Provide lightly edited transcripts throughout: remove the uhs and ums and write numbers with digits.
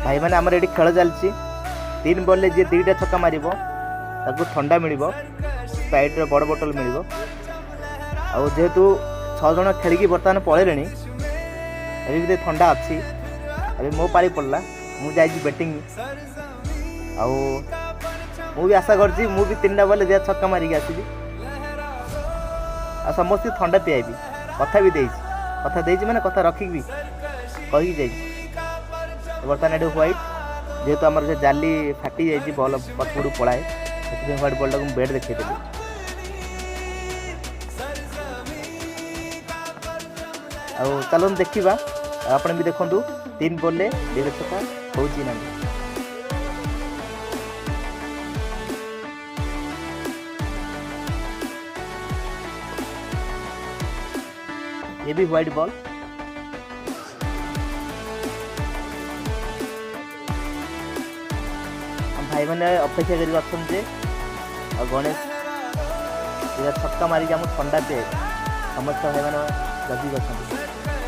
भाई मैंने आमर ये खेल चलती 3 बॉल जी 2टा छक्का मार ठंडा मिल स्प्राइट बड़ बोतल मिल जेहेतु 6 जन खेल बर्तमान पलैले अभी ठंडा अच्छी अभी मो पारी पड़ला मुझे बैटिंग भी आशा करती मुझे 3टा बॉल दिया छक्का मारिक आसबि आ समस्त ठंडा पियाबी कथा भी देती मैंने कथा रखिकी कही जाइए बर्तमान ये व्हाइट जेहेतु आम जाली फाटी जाइए बॉल पटपटू पलाए से व्हाइट बॉल टाक बेट देखी चलो देखा आप भी देखु 3 बॉल 2 छक्का होची ना ये भी व्हाइट बॉल भाई मैंने अपेक्षा कर गणेश छक्का मारिक आम ठंडा पिए समस्त भाई मैंने जगी देखा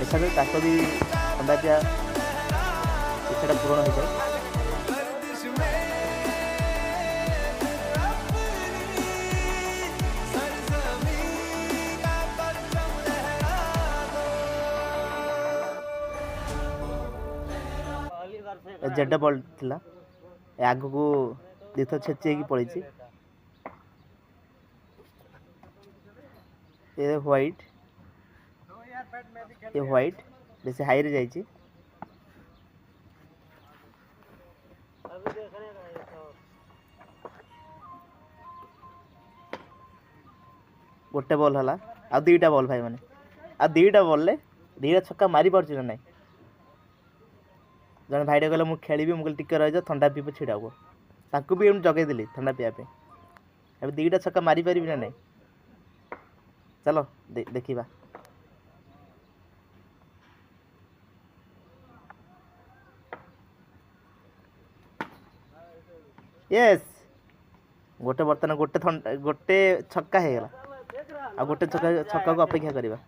देखा भी ठंडा पिया इच्छा पूरण हो जाए। जेड बॉल थिला आग को दीथ छेची पड़ी ये व्हाइट बेस हाई रे जाइए गोटे बॉल है आ 2टा बॉल भाई मैंने आ 2टा बॉल 2टा छक्का मारी पार्छ ना नहीं जन भाई कहले मुझे खेली मुझे टिके रही ठंडा पीप छिड़ा को ताकू भी जगेदेली ठंडा पीवाई अभी 2टा छक्का मारी पारि ना नहीं चलो देखा यस गोटे बर्तमान गोटे छक्का है आ गोटे छक्का को अपेक्षा करवा